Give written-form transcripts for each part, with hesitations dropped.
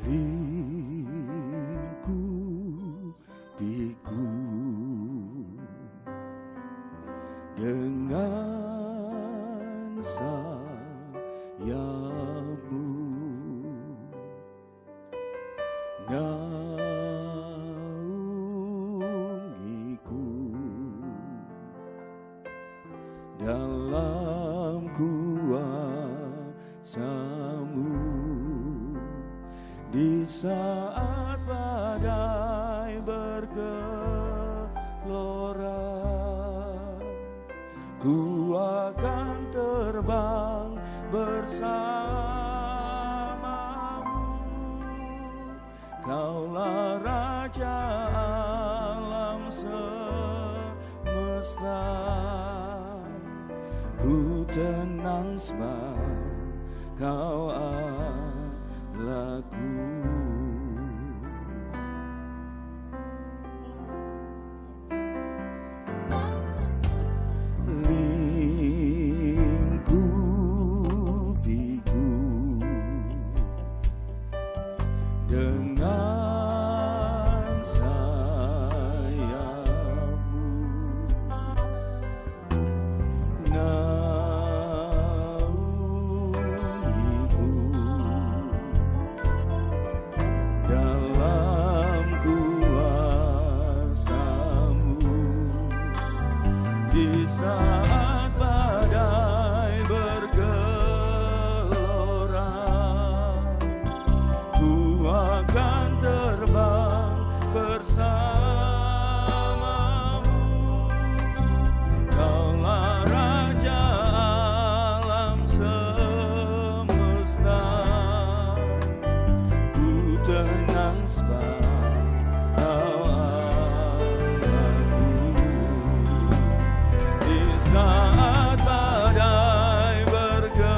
lingkupiku dengan sayapmu, naungiku dalam kuasamu di saat badai bergelora. Ku akan terbang bersamamu, Kaulah Raja alam semesta. Ku tenang sebab Kau Allahku. Lingkupiku dengan sayapmu, naungiku dalam kuasamu di saat badai bergelora. Ku akan terbang bersamamu, Kaulah Raja alam semesta. Ku tenang sebab Kau Allahku. Di saat badai bergelora,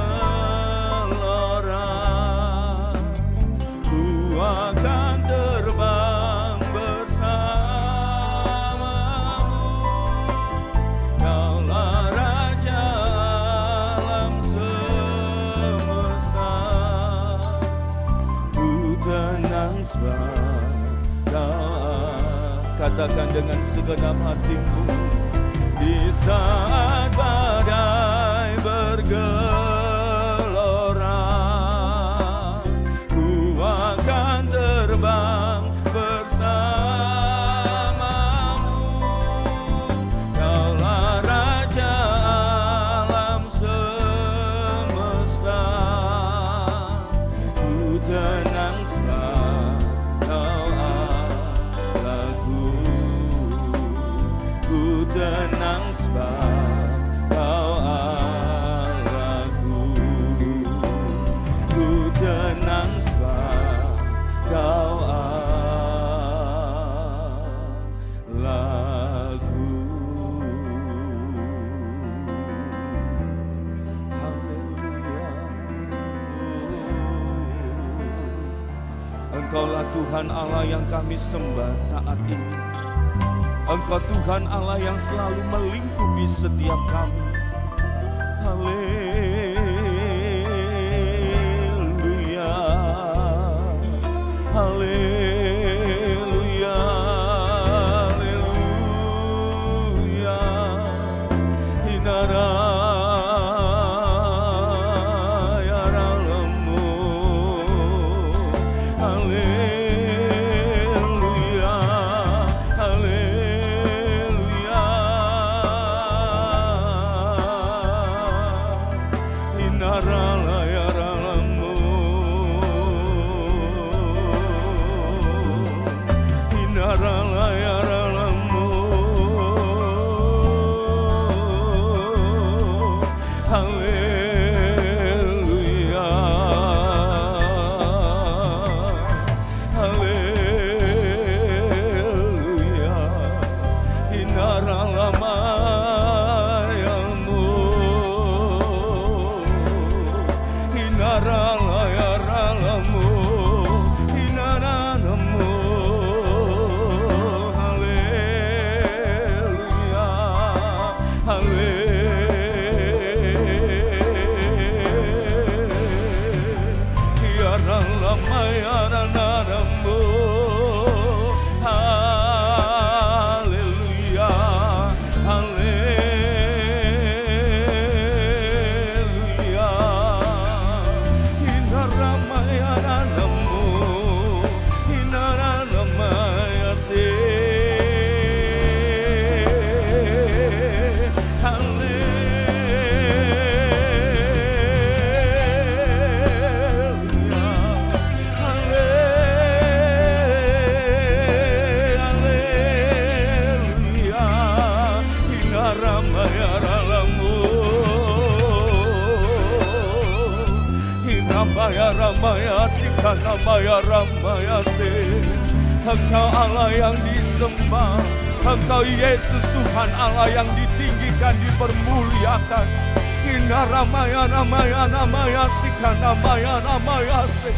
ku akan terbang bersamamu, Kaulah Raja alam semesta. Ku tenang sebab Kau. Katakan dengan segenap hatimu. Di saat badai bergelora, ku akan terbang bersamamu, Kaulah Raja alam semesta. Ku tenang sebab Kau Allahku. Ku tenang sebab Kau Allahku. Ku tenang sebab Kau Allahku. Haleluya. Engkaulah Tuhan Allah yang kami sembah saat ini. Engkau Tuhan Allah yang selalu melingkupi setiap kami. Haleluya, haleluya, haleluya. Hinara ya ralamu. Haleluya, haleluya. Ramaya Ramaya Sikana Maya Ramaya Se. Engkau Allah yang disembah, Engkau Yesus Tuhan Allah yang ditinggikan, dipermuliakan. Ina Ramaya Ramaya Ramaya Sikana Maya Ramaya Se.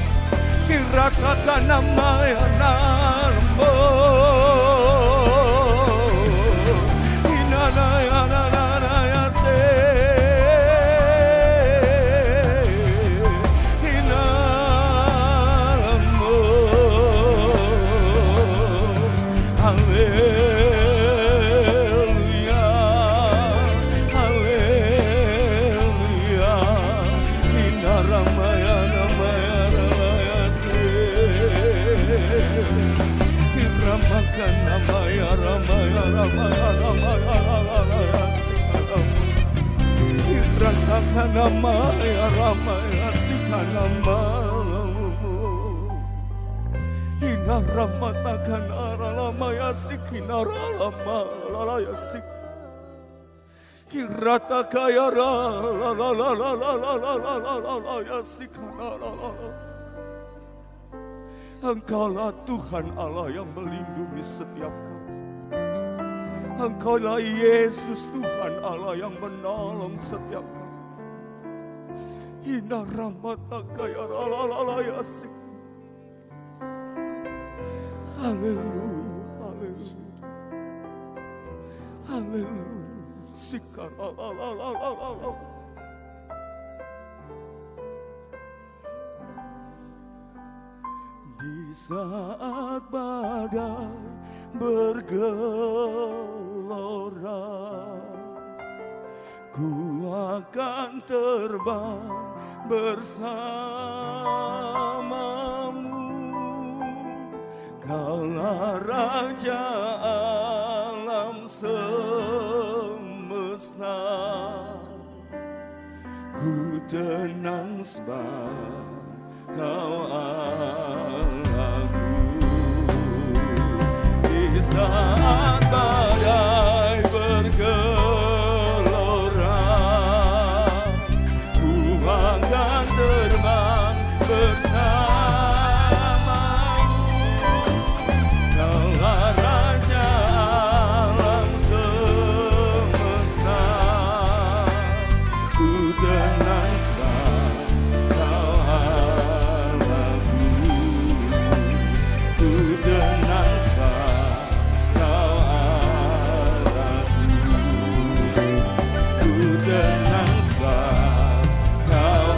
Irataka Namaya Namo. Ina Naya Naya Se. Ramaya Ramaya Sikanama Ina Ramatakan Aralamaya Sikinara Lama Sik Kiratakaya la Sikanara. Engkaulah Tuhan Allah yang melindungi setiap kami. Engkaulah Yesus Tuhan Allah yang menolong setiap kami. Ina Ramatakaya la Sik. Haleluya, haleluya, haleluya. Sikara la. Di saat badai bergelora, ku akan terbang bersamamu. Kaulah Raja alam semesta, ku tenang sebab Kau Allahku. Di saat badai bergelora, ku akan terbang bersamamu. Kaulah Raja alam semesta, ku tenang sebab Kau Allahku. Ku tenang sebab Kau Allahku. Ku tenang sebab Kau Allahku.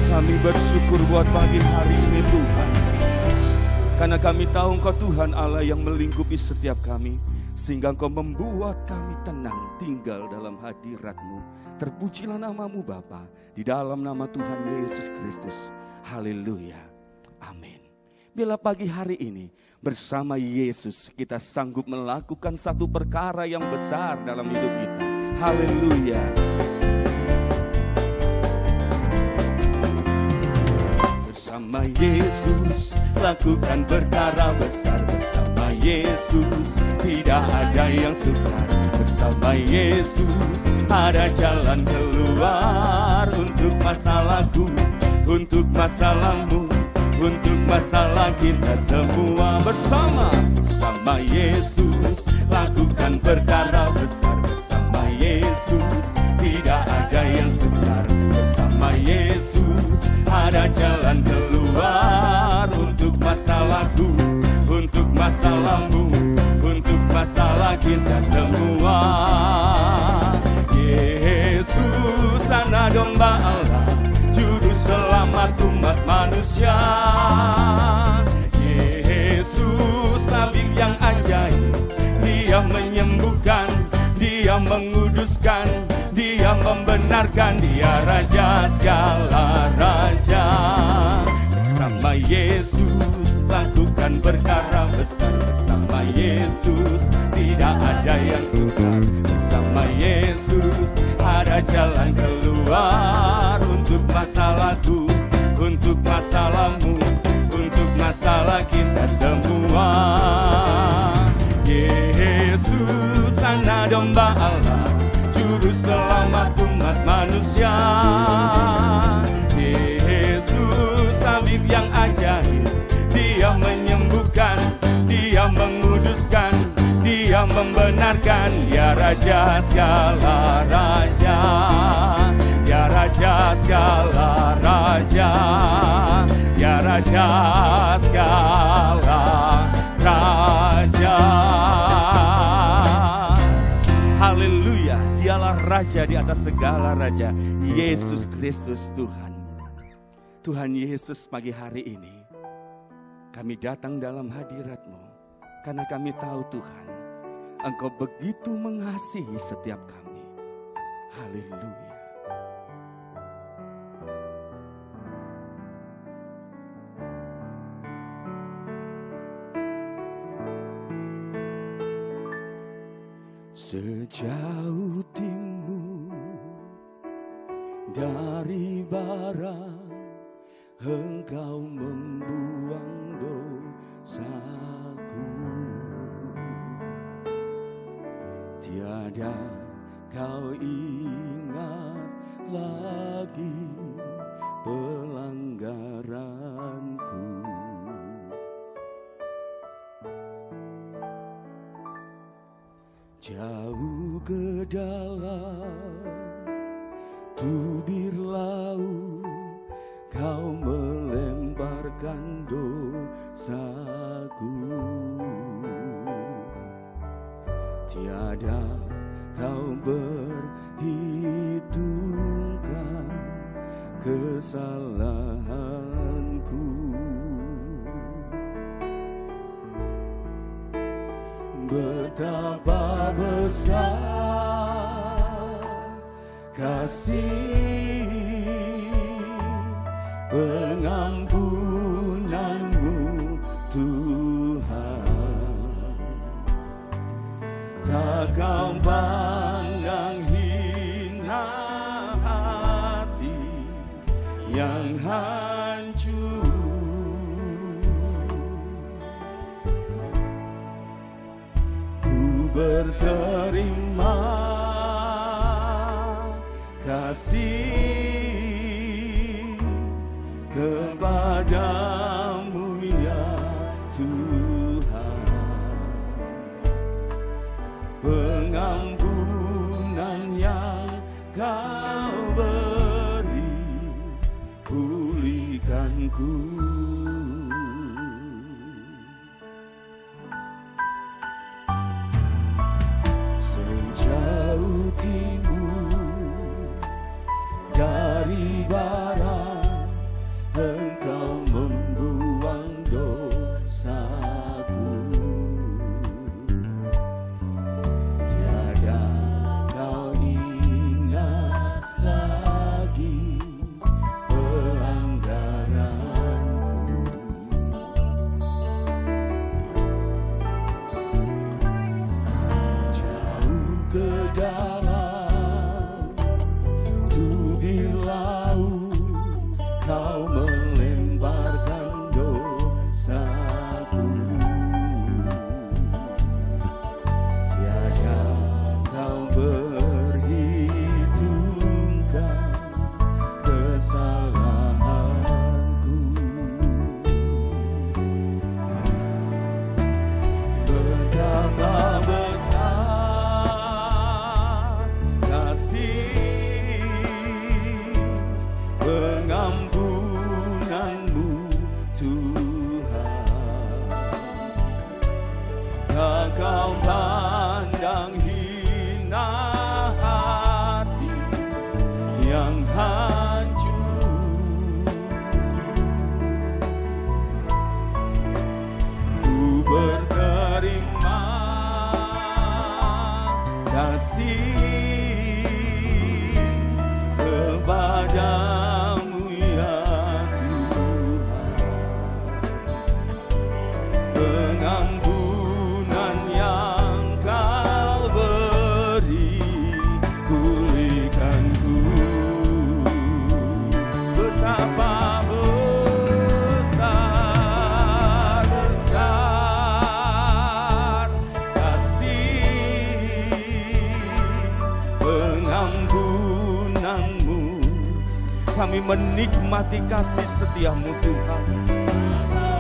Kami bersyukur buat pagi hari ini Tuhan, karena kami tahu Engkau Tuhan Allah yang melingkupi setiap kami, sehingga Engkau membuat kami tenang tinggal dalam hadirat-Mu. Terpujilah nama-Mu Bapa, di dalam nama Tuhan Yesus Kristus. Haleluya. Amin. Bila pagi hari ini bersama Yesus kita sanggup melakukan satu perkara yang besar dalam hidup kita. Haleluya. Bersama Yesus lakukan perkara besar. Bersama Yesus tidak ada yang sukar. Bersama Yesus ada jalan keluar untuk masalahku, untuk masalahmu, untuk masalah kita semua. Bersama Yesus lakukan perkara besar. Bersama Yesus tidak ada yang sukar. Bersama Yesus ada jalan keluar untuk masalahku, untuk masalahmu, untuk masalah kita semua. Yesus anak domba Allah, juru selamat umat manusia. Yesus nabi yang ajaib, Dia menyembuhkan, Dia menguduskan, Dia membenarkan. Dia Raja segala raja. Bersama Yesus lakukan perkara besar. Bersama Yesus tidak ada yang sukar. Bersama Yesus ada jalan keluar untuk masalahku, untuk masalahmu, untuk masalah kita semua. Yesus anak manusia. Yesus tabib yang ajaib, Dia menyembuhkan, Dia menguduskan, Dia membenarkan. Ya Raja segala raja, Ya Raja segala raja, Ya Raja segala raja. Haleluya, Dialah Raja di atas segala raja, Yesus Kristus Tuhan. Tuhan Yesus, pagi hari ini kami datang dalam hadirat-Mu karena kami tahu Tuhan, Engkau begitu mengasihi setiap kami. Haleluya. Sejauh timur dari barat, Engkau membuang dosaku. Tiada Kau ingat lagi pelanggaranku. Jauh ke dalam tubir laut, Kau melemparkan dosaku. Tiada Kau berhitungkan kesalahanku. Betapa besar kasih pengampunan-Mu Tuhan. Tak Kau pandang hina hati yang hancur. Berterima kasih kepada-Mu ya Tuhan. Pengampunan yang Kau beri, pulihkanku. Sejauh timur dari barat, Engkau membuang dosaku. Tiada Kau ingat lagi pelanggaranku. Ke dalam tubir laut, Kau melemparkan dosaku. Tiada Kau berhitungkan kesalahanku. Betapa pengampunan-Mu Tuhan. Tak Kau pandang hina hati yang hancur. Ku berterima kasih kepada-Mu ya Tuhan. Pengampunan yang Kau beri, pulihkanku. Betapa besar kasih kami menikmati kasih setia-Mu Tuhan.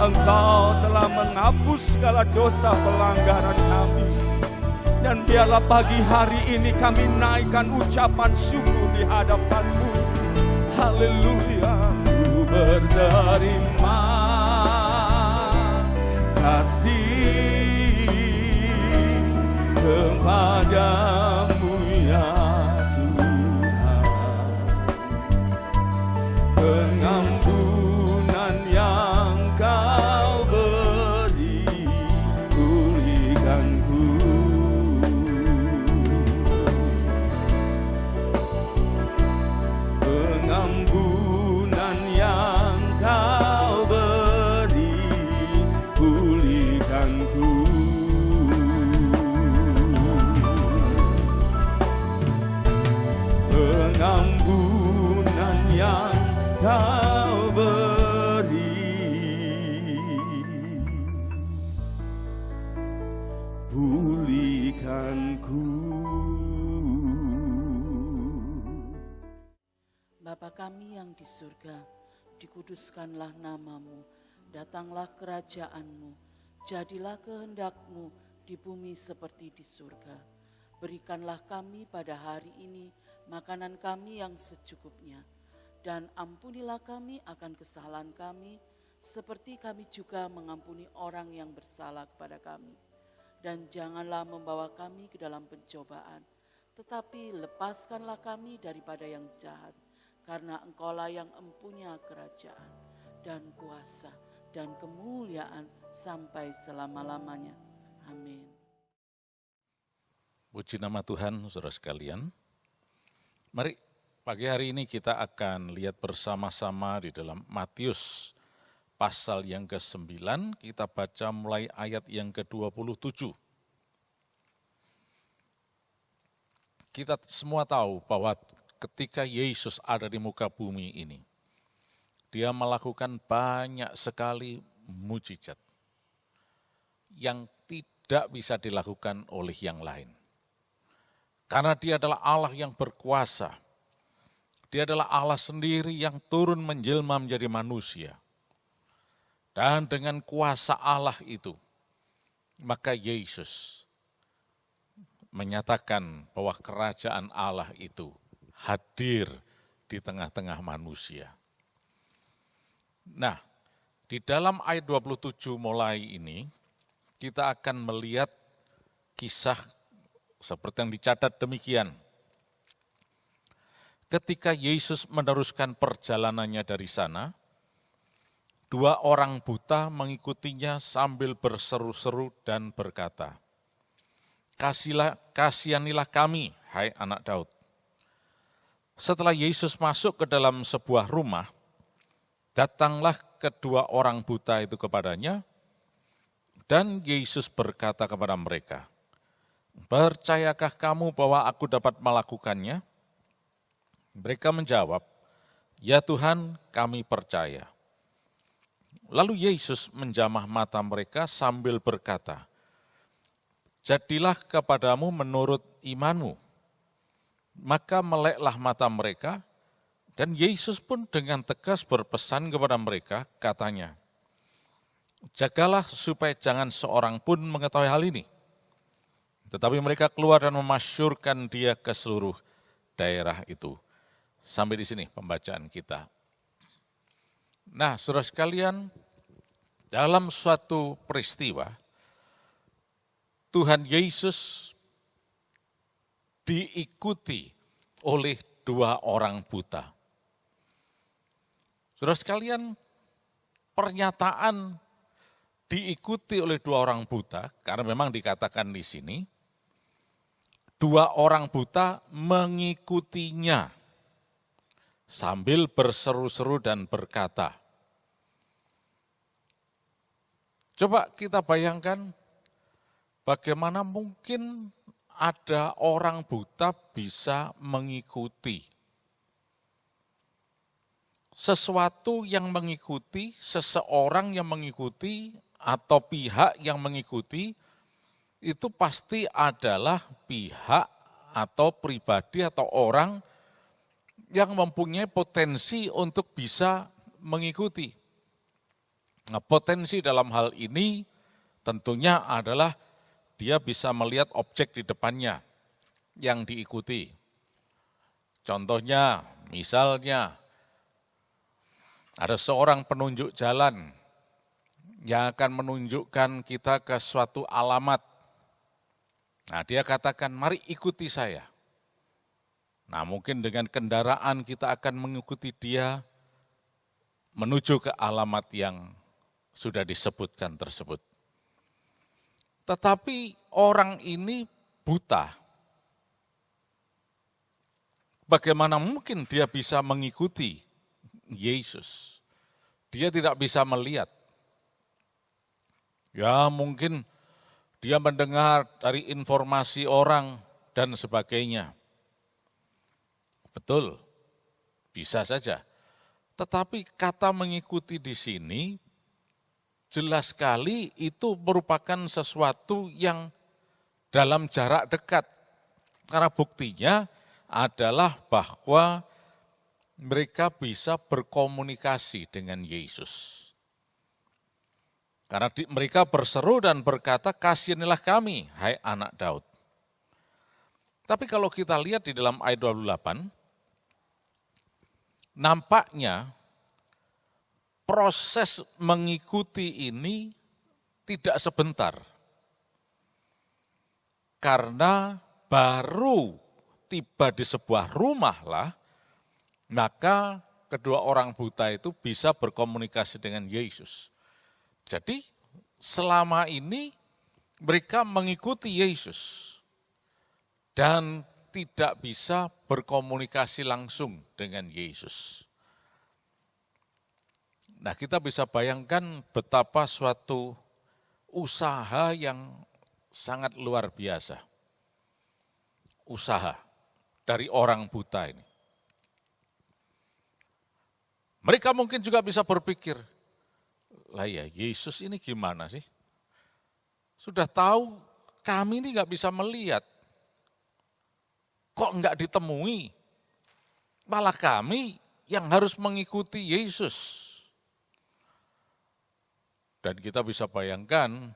Engkau telah menghapus segala dosa pelanggaran kami. Dan biarlah pagi hari ini kami naikkan ucapan syukur di hadapan-Mu. Haleluya, ku berterima kasih kepadamu ya Tuhan. Pengampunan yang Kau beri, pulihkanku. Pengampunan yang Kau beri, pulihkanku. Pengampunan yang Kau beri, pulihkanku. Bapa kami yang di surga, dikuduskanlah nama-Mu, datanglah kerajaan-Mu, jadilah kehendak-Mu di bumi seperti di surga. Berikanlah kami pada hari ini makanan kami yang secukupnya, dan ampunilah kami akan kesalahan kami, seperti kami juga mengampuni orang yang bersalah kepada kami. Dan janganlah membawa kami ke dalam pencobaan, tetapi lepaskanlah kami daripada yang jahat, karena Engkaulah yang empunya kerajaan dan kuasa dan kemuliaan sampai selama-lamanya. Amin. Puji nama Tuhan, saudara sekalian. Mari pagi hari ini kita akan lihat bersama-sama di dalam Matius pasal yang ke-9, kita baca mulai ayat yang ke-27. Kita semua tahu bahwa ketika Yesus ada di muka bumi ini, Dia melakukan banyak sekali mujizat yang tidak bisa dilakukan oleh yang lain. Karena Dia adalah Allah yang berkuasa. Dia adalah Allah sendiri yang turun menjelma menjadi manusia. Dan dengan kuasa Allah itu, maka Yesus menyatakan bahwa kerajaan Allah itu hadir di tengah-tengah manusia. Nah, di dalam ayat 27 mulai ini, kita akan melihat kisah seperti yang dicatat demikian. Ketika Yesus meneruskan perjalanannya dari sana, 2 orang buta mengikutinya sambil berseru-seru dan berkata, "Kasihanilah kami, hai anak Daud." Setelah Yesus masuk ke dalam sebuah rumah, datanglah kedua orang buta itu kepadanya, dan Yesus berkata kepada mereka, "Percayakah kamu bahwa aku dapat melakukannya?" Mereka menjawab, "Ya Tuhan, kami percaya." Lalu Yesus menjamah mata mereka sambil berkata, "Jadilah kepadamu menurut imanmu." Maka meleklah mata mereka, dan Yesus pun dengan tegas berpesan kepada mereka, katanya, "Jagalah supaya jangan seorang pun mengetahui hal ini." Tetapi mereka keluar dan memasyurkan Dia ke seluruh daerah itu. Sampai di sini pembacaan kita. Nah, saudara sekalian, dalam suatu peristiwa, Tuhan Yesus diikuti oleh 2 orang buta. Saudara sekalian, pernyataan diikuti oleh 2 orang buta, karena memang dikatakan di sini, 2 orang buta mengikutinya sambil berseru-seru dan berkata. Coba kita bayangkan bagaimana mungkin ada orang buta bisa mengikuti sesuatu yang mengikuti, seseorang yang mengikuti, atau pihak yang mengikuti, itu pasti adalah pihak atau pribadi atau orang yang mempunyai potensi untuk bisa mengikuti. Nah, potensi dalam hal ini tentunya adalah dia bisa melihat objek di depannya yang diikuti. Contohnya, misalnya ada seorang penunjuk jalan yang akan menunjukkan kita ke suatu alamat. Nah, dia katakan, mari ikuti saya. Nah, mungkin dengan kendaraan kita akan mengikuti dia menuju ke alamat yang sudah disebutkan tersebut. Tetapi orang ini buta. Bagaimana mungkin dia bisa mengikuti Yesus? Dia tidak bisa melihat. Ya, mungkin dia mendengar dari informasi orang dan sebagainya. Betul, bisa saja. Tetapi kata mengikuti di sini jelas sekali itu merupakan sesuatu yang dalam jarak dekat. Karena buktinya adalah bahwa mereka bisa berkomunikasi dengan Yesus. Karena mereka berseru dan berkata, kasihanilah kami, hai anak Daud. Tapi kalau kita lihat di dalam ayat 28, nampaknya proses mengikuti ini tidak sebentar. Karena baru tiba di sebuah rumah lah, maka kedua orang buta itu bisa berkomunikasi dengan Yesus. Jadi selama ini mereka mengikuti Yesus dan tidak bisa berkomunikasi langsung dengan Yesus. Nah, kita bisa bayangkan betapa suatu usaha yang sangat luar biasa. Usaha dari orang buta ini. Mereka mungkin juga bisa berpikir, lah ya Yesus ini gimana sih? Sudah tahu kami ini nggak bisa melihat. Kok nggak ditemui? Malah kami yang harus mengikuti Yesus. Dan kita bisa bayangkan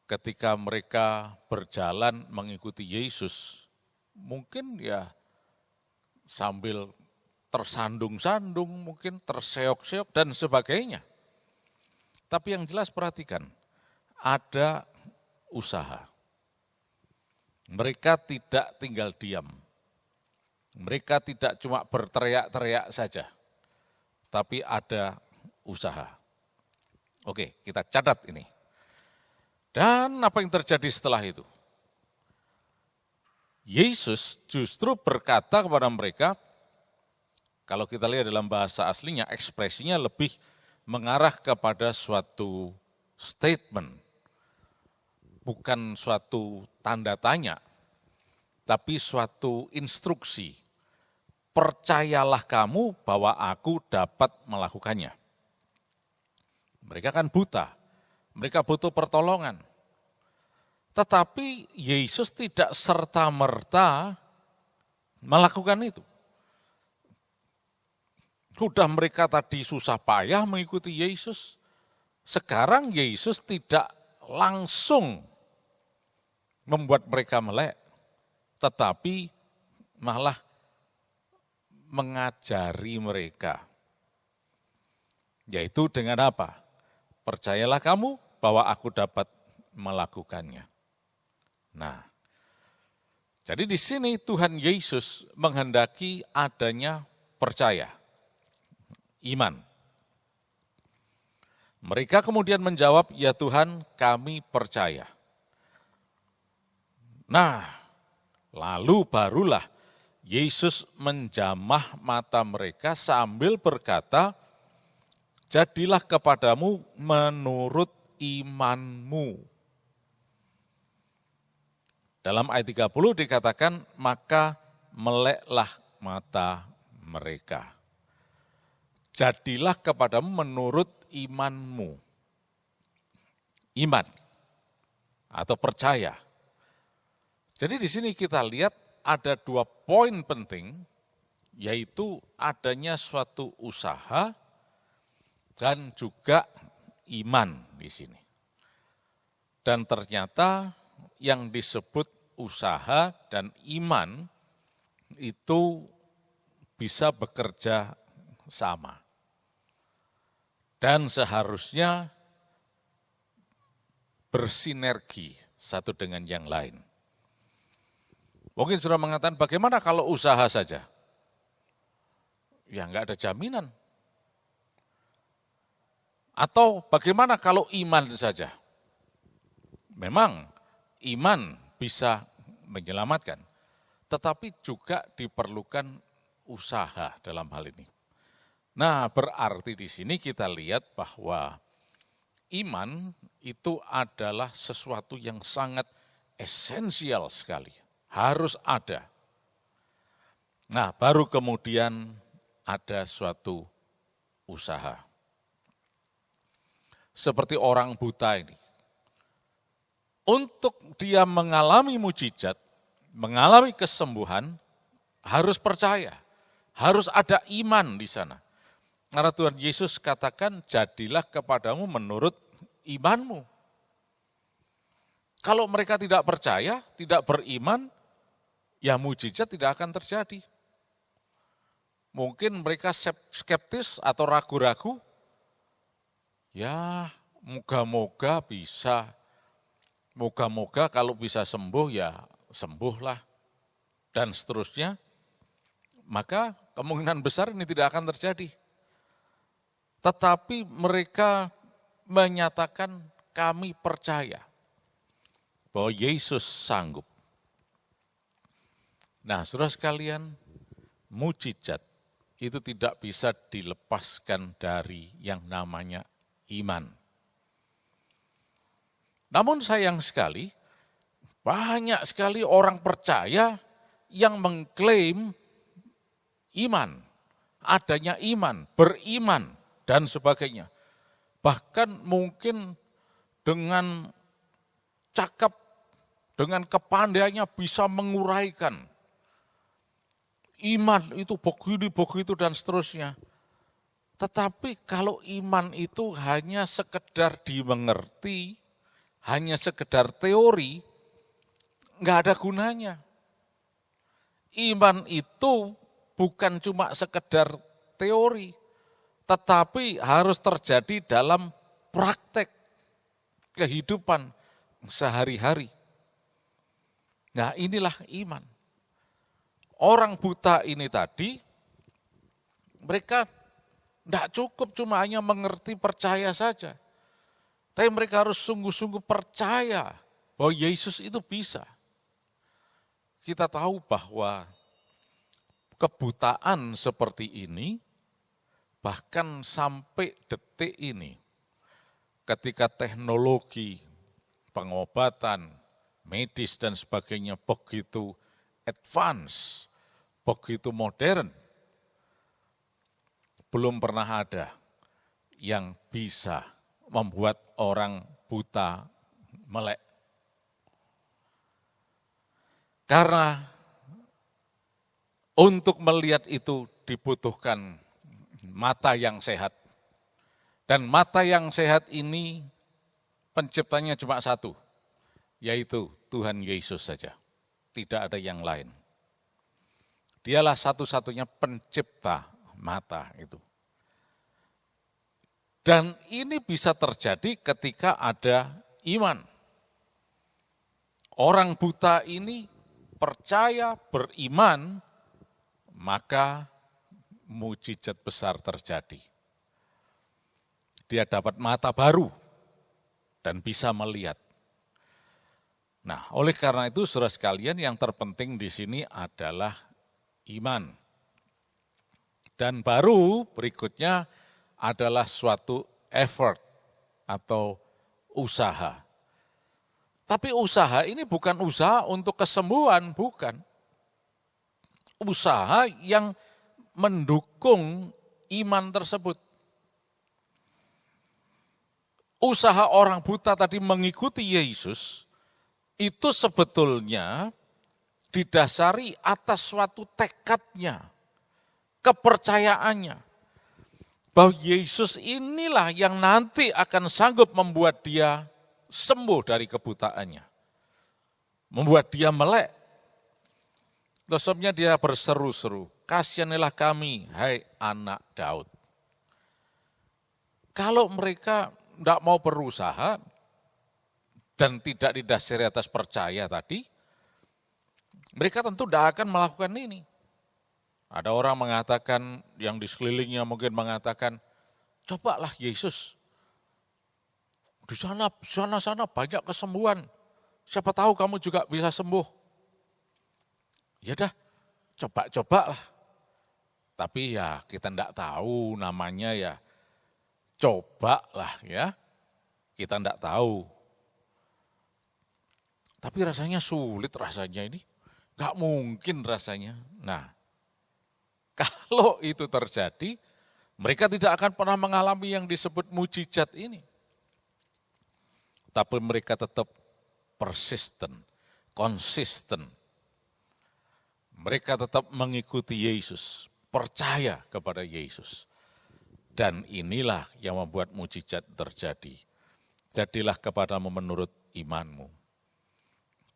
ketika mereka berjalan mengikuti Yesus, mungkin ya sambil tersandung-sandung, mungkin terseok-seok dan sebagainya. Tapi yang jelas perhatikan, ada usaha. Mereka tidak tinggal diam. Mereka tidak cuma berteriak-teriak saja, tapi ada usaha. Oke, kita catat ini. Dan apa yang terjadi setelah itu? Yesus justru berkata kepada mereka, kalau kita lihat dalam bahasa aslinya, ekspresinya lebih mengarah kepada suatu statement, bukan suatu tanda tanya, tapi suatu instruksi. Percayalah kamu bahwa aku dapat melakukannya. Mereka kan buta, mereka butuh pertolongan. Tetapi Yesus tidak serta-merta melakukan itu. Sudah mereka tadi susah payah mengikuti Yesus, sekarang Yesus tidak langsung membuat mereka melek, tetapi malah mengajari mereka. Yaitu dengan apa? Percayalah kamu bahwa aku dapat melakukannya. Nah, jadi di sini Tuhan Yesus menghendaki adanya percaya. Iman. Mereka kemudian menjawab, ya Tuhan kami percaya. Nah, lalu barulah Yesus menjamah mata mereka sambil berkata, jadilah kepadamu menurut imanmu. Dalam ayat 30 dikatakan, maka meleklah mata mereka. Jadilah kepadamu menurut imanmu. Iman atau percaya. Jadi di sini kita lihat ada 2 poin penting yaitu adanya suatu usaha dan juga iman di sini. Dan ternyata yang disebut usaha dan iman itu bisa bekerja sama. Dan seharusnya bersinergi satu dengan yang lain. Mungkin sudah mengatakan bagaimana kalau usaha saja? Ya enggak ada jaminan. Atau bagaimana kalau iman saja? Memang iman bisa menyelamatkan, tetapi juga diperlukan usaha dalam hal ini. Nah, berarti di sini kita lihat bahwa iman itu adalah sesuatu yang sangat esensial sekali, harus ada. Nah, baru kemudian ada suatu usaha. Seperti orang buta ini. Untuk dia mengalami mujizat, mengalami kesembuhan, harus percaya, harus ada iman di sana. Karena Tuhan Yesus katakan, jadilah kepadamu menurut imanmu. Kalau mereka tidak percaya, tidak beriman, ya mujizat tidak akan terjadi. Mungkin mereka skeptis atau ragu-ragu, ya moga-moga bisa, moga-moga kalau bisa sembuh ya sembuhlah, dan seterusnya. Maka kemungkinan besar ini tidak akan terjadi. Tetapi mereka menyatakan kami percaya bahwa Yesus sanggup. Nah, saudara sekalian, mujizat itu tidak bisa dilepaskan dari yang namanya iman. Namun sayang sekali, banyak sekali orang percaya yang mengklaim iman, adanya iman, beriman, dan sebagainya. Bahkan mungkin dengan cakap, dengan kepandaiannya bisa menguraikan. Iman itu begini, begitu, dan seterusnya. Tetapi kalau iman itu hanya sekedar dimengerti, hanya sekedar teori, enggak ada gunanya. Iman itu bukan cuma sekedar teori, tetapi harus terjadi dalam praktek kehidupan sehari-hari. Nah, inilah iman. Orang buta ini tadi, mereka tidak cukup cuma hanya mengerti, percaya saja. Tapi mereka harus sungguh-sungguh percaya bahwa Yesus itu bisa. Kita tahu bahwa kebutaan seperti ini, bahkan sampai detik ini, ketika teknologi pengobatan, medis dan sebagainya begitu advance, begitu modern, belum pernah ada yang bisa membuat orang buta melek. Karena untuk melihat itu dibutuhkan mata yang sehat. Dan mata yang sehat ini penciptanya cuma satu, yaitu Tuhan Yesus saja. Tidak ada yang lain. Dialah satu-satunya pencipta mata itu. Dan ini bisa terjadi ketika ada iman. Orang buta ini percaya, beriman, maka mujizat besar terjadi. Dia dapat mata baru dan bisa melihat. Nah, oleh karena itu saudara sekalian, yang terpenting di sini adalah iman. Dan baru berikutnya adalah suatu effort atau usaha. Tapi usaha ini bukan usaha untuk kesembuhan, bukan. Usaha yang mendukung iman tersebut. Usaha orang buta tadi mengikuti Yesus, itu sebetulnya didasari atas suatu tekadnya, kepercayaannya bahwa Yesus inilah yang nanti akan sanggup membuat dia sembuh dari kebutaannya, membuat dia melek. Sebabnya dia berseru-seru, "Kasihanilah kami, hai anak Daud." Kalau mereka tidak mau berusaha dan tidak didasari atas percaya tadi, mereka tentu tidak akan melakukan ini. Ada orang mengatakan, yang di sekelilingnya mungkin mengatakan, cobalah Yesus, di sana banyak kesembuhan, siapa tahu kamu juga bisa sembuh. Ya dah, coba-cobalah. Tapi ya kita tidak tahu namanya ya, cobalah ya, kita tidak tahu. Tapi rasanya sulit rasanya ini, gak mungkin rasanya. Nah, kalau itu terjadi, mereka tidak akan pernah mengalami yang disebut mujizat ini. Tapi mereka tetap persisten, konsisten. Mereka tetap mengikuti Yesus, percaya kepada Yesus. Dan inilah yang membuat mujizat terjadi. Jadilah kepadamu menurut imanmu.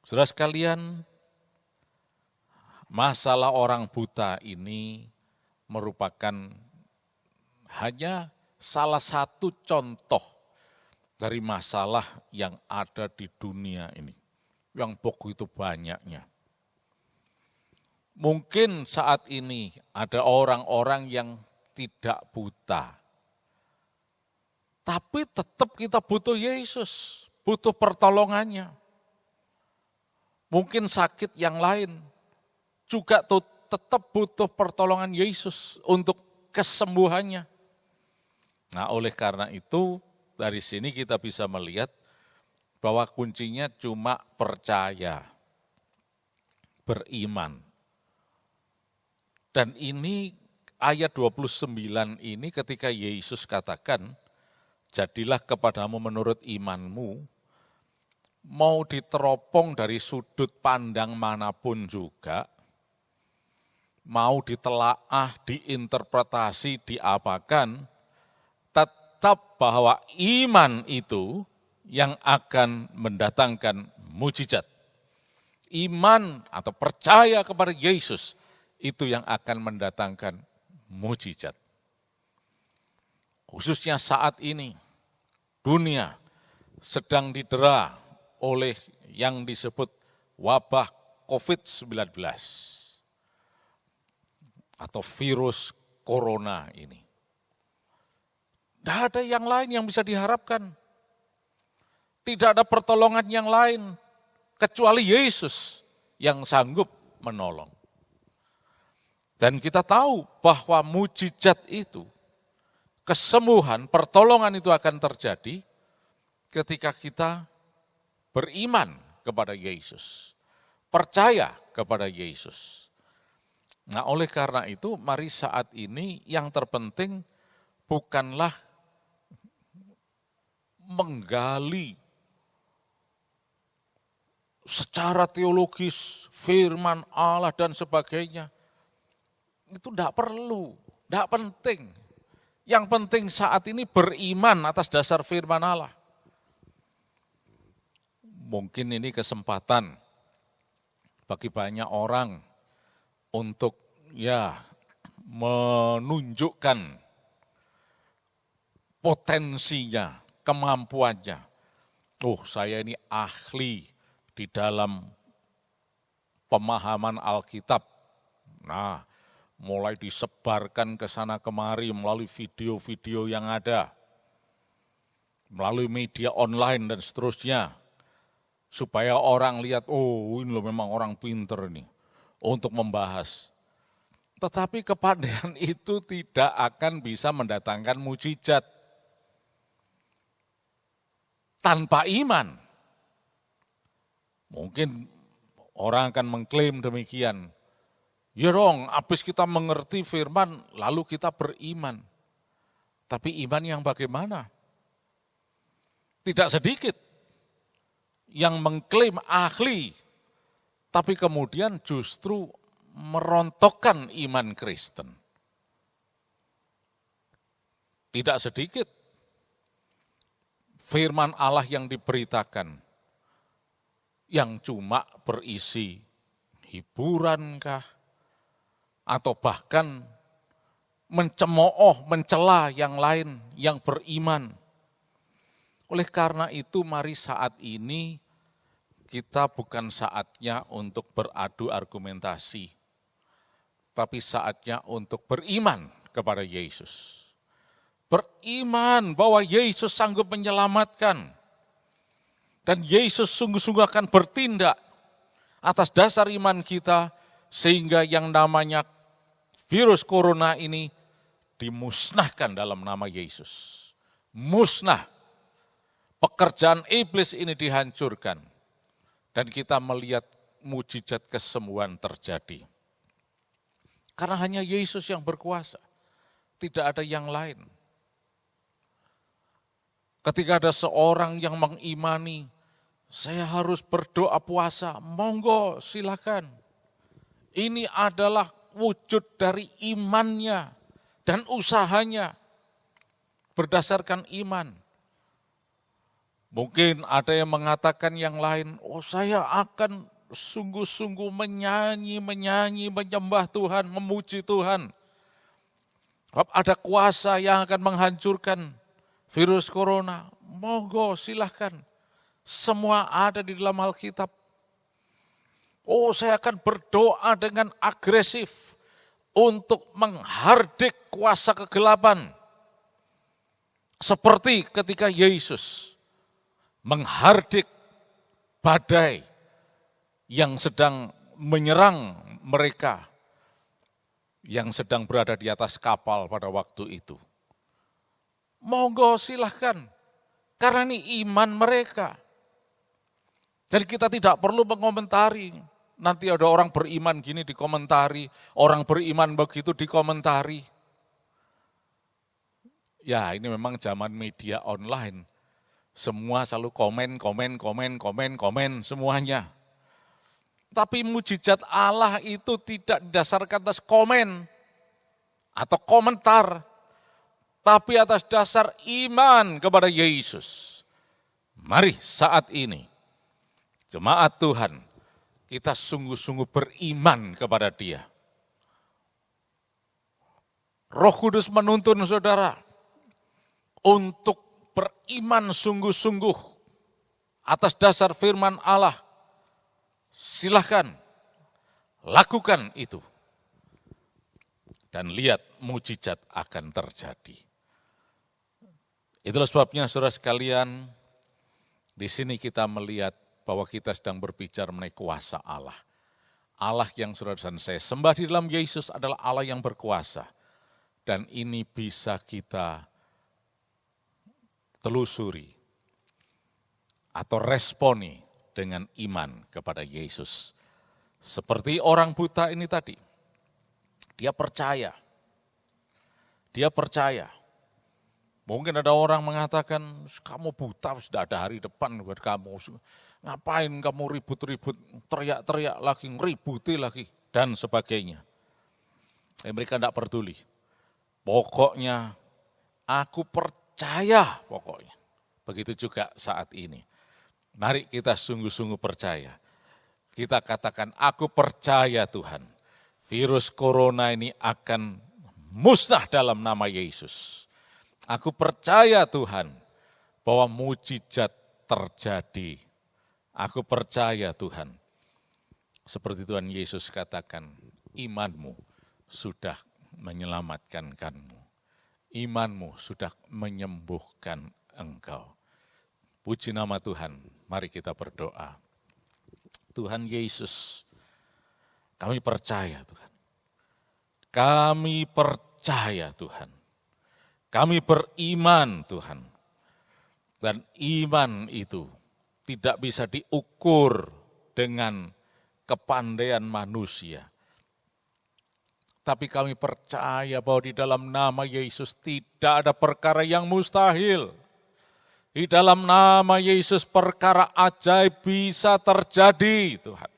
Saudara sekalian, masalah orang buta ini merupakan hanya salah satu contoh dari masalah yang ada di dunia ini, yang begitu banyaknya. Mungkin saat ini ada orang-orang yang tidak buta, tapi tetap kita butuh Yesus, butuh pertolongannya. Mungkin sakit yang lain juga tetap butuh pertolongan Yesus untuk kesembuhannya. Nah, oleh karena itu dari sini kita bisa melihat bahwa kuncinya cuma percaya, beriman. Dan ini ayat 29 ini ketika Yesus katakan, jadilah kepadamu menurut imanmu, mau diteropong dari sudut pandang manapun juga, mau ditelaah, diinterpretasi, diapakan, tetap bahwa iman itu yang akan mendatangkan mujizat. Iman atau percaya kepada Yesus itu yang akan mendatangkan mujizat. Khususnya saat ini, dunia sedang didera oleh yang disebut wabah COVID-19 atau virus corona ini. Tidak ada yang lain yang bisa diharapkan. Tidak ada pertolongan yang lain kecuali Yesus yang sanggup menolong. Dan kita tahu bahwa mujizat itu, kesembuhan, pertolongan itu akan terjadi ketika kita beriman kepada Yesus, percaya kepada Yesus. Nah, oleh karena itu, mari saat ini yang terpenting bukanlah menggali secara teologis firman Allah dan sebagainya. Itu tidak perlu, tidak penting. Yang penting saat ini beriman atas dasar firman Allah. Mungkin ini kesempatan bagi banyak orang untuk menunjukkan potensinya, kemampuannya. Oh, saya ini ahli di dalam pemahaman Alkitab. Nah, mulai disebarkan ke sana kemari melalui video-video yang ada, melalui media online dan seterusnya, supaya orang lihat, oh ini loh memang orang pinter nih, untuk membahas. Tetapi kepandaian itu tidak akan bisa mendatangkan mujizat tanpa iman. Mungkin orang akan mengklaim demikian, ya dong, habis kita mengerti firman, lalu kita beriman. Tapi iman yang bagaimana? Tidak sedikit yang mengklaim ahli, tapi kemudian justru merontokkan iman Kristen. Tidak sedikit firman Allah yang diberitakan yang cuma berisi hiburankah atau bahkan mencemooh, mencela yang lain yang beriman. Oleh karena itu mari saat ini kita bukan saatnya untuk beradu argumentasi, tapi saatnya untuk beriman kepada Yesus. Beriman bahwa Yesus sanggup menyelamatkan. Dan Yesus sungguh-sungguh akan bertindak atas dasar iman kita, sehingga yang namanya virus corona ini dimusnahkan dalam nama Yesus. Musnah. Pekerjaan iblis ini dihancurkan. Dan kita melihat mujizat kesembuhan terjadi. Karena hanya Yesus yang berkuasa. Tidak ada yang lain. Ketika ada seorang yang mengimani, saya harus berdoa puasa, monggo silakan. Ini adalah wujud dari imannya dan usahanya berdasarkan iman. Mungkin ada yang mengatakan yang lain, saya akan sungguh-sungguh menyanyi, menyembah Tuhan, memuji Tuhan. Ada kuasa yang akan menghancurkan virus corona, monggo silahkan. Semua ada di dalam Alkitab. Saya akan berdoa dengan agresif untuk menghardik kuasa kegelapan. Seperti ketika Yesus menghardik badai yang sedang menyerang mereka, yang sedang berada di atas kapal pada waktu itu. Monggo silahkan, karena ini iman mereka. Dan kita tidak perlu mengomentari. Nanti ada orang beriman gini dikomentari, orang beriman begitu dikomentari. Ya, ini memang zaman media online. Semua selalu komen semuanya. Tapi mujizat Allah itu tidak didasarkan atas komen atau komentar, tapi atas dasar iman kepada Yesus. Mari saat ini, jemaat Tuhan, kita sungguh-sungguh beriman kepada Dia. Roh Kudus menuntun saudara untuk beriman sungguh-sungguh atas dasar firman Allah. Silahkan, lakukan itu. Dan lihat mujizat akan terjadi. Itulah sebabnya saudara sekalian, di sini kita melihat bahwa kita sedang berbicara mengenai kuasa Allah. Allah yang saudara dan saya sembah di dalam Yesus adalah Allah yang berkuasa. Dan ini bisa kita telusuri atau responi dengan iman kepada Yesus. Seperti orang buta ini tadi, dia percaya. Dia percaya. Mungkin ada orang mengatakan, kamu buta, sudah ada hari depan buat kamu. Ngapain kamu ribut-ribut, teriak-teriak lagi, ngeributi lagi, dan sebagainya. Mereka tidak peduli. Pokoknya, aku percaya pokoknya. Begitu juga saat ini. Mari kita sungguh-sungguh percaya. Kita katakan, aku percaya Tuhan. Virus corona ini akan musnah dalam nama Yesus. Aku percaya Tuhan bahwa mujizat terjadi. Aku percaya Tuhan. Seperti Tuhan Yesus katakan, imanmu sudah menyelamatkan kamu. Imanmu sudah menyembuhkan engkau. Puji nama Tuhan, mari kita berdoa. Tuhan Yesus, kami percaya Tuhan. Kami percaya Tuhan. Kami beriman Tuhan. Dan iman itu tidak bisa diukur dengan kepandaian manusia. Tapi kami percaya bahwa di dalam nama Yesus tidak ada perkara yang mustahil. Di dalam nama Yesus perkara ajaib bisa terjadi, Tuhan.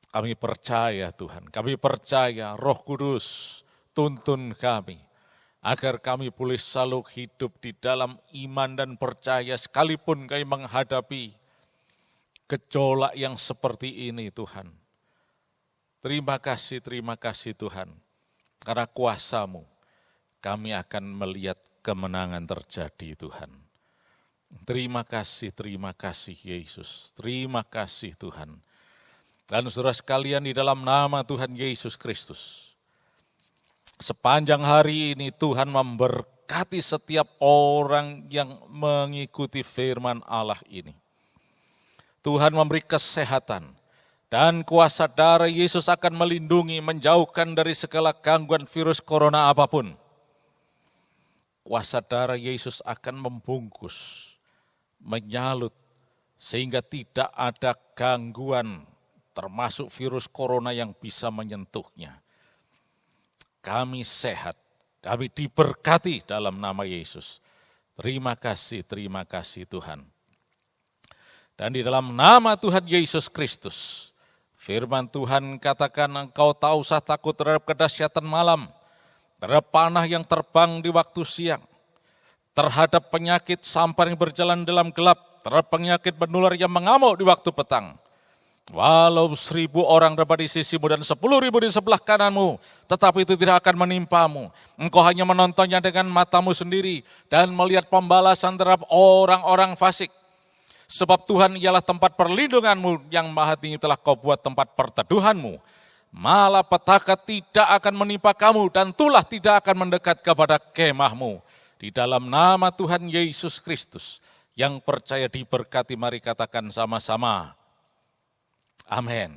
Kami percaya Tuhan, kami percaya Roh Kudus tuntun kami. agar kami boleh selalu hidup di dalam iman dan percaya sekalipun kami menghadapi gejolak yang seperti ini Tuhan. Terima kasih Tuhan, karena kuasa-Mu kami akan melihat kemenangan terjadi Tuhan. Terima kasih Yesus, terima kasih Tuhan. Dan saudara sekalian, di dalam nama Tuhan Yesus Kristus, sepanjang hari ini Tuhan memberkati setiap orang yang mengikuti firman Allah ini. Tuhan memberi kesehatan dan kuasa darah Yesus akan melindungi, menjauhkan dari segala gangguan virus corona apapun. Kuasa darah Yesus akan membungkus, menyalut, sehingga tidak ada gangguan termasuk virus corona yang bisa menyentuhnya. Kami sehat, kami diberkati dalam nama Yesus. Terima kasih Tuhan. Dan di dalam nama Tuhan Yesus Kristus, firman Tuhan katakan, engkau tak usah takut terhadap kedahsyatan malam, terhadap panah yang terbang di waktu siang, terhadap penyakit sampar yang berjalan dalam gelap, terhadap penyakit menular yang mengamuk di waktu petang. Walau 1.000 orang dapat di sisimu dan 10.000 di sebelah kananmu, tetapi itu tidak akan menimpamu. Engkau hanya menontonnya dengan matamu sendiri dan melihat pembalasan terhadap orang-orang fasik. Sebab Tuhan ialah tempat perlindunganmu, yang maha tinggi telah kau buat tempat perteduhanmu. Malapetaka tidak akan menimpa kamu dan tulah tidak akan mendekat kepada kemahmu. Di dalam nama Tuhan Yesus Kristus, yang percaya diberkati, mari katakan sama-sama. Amin.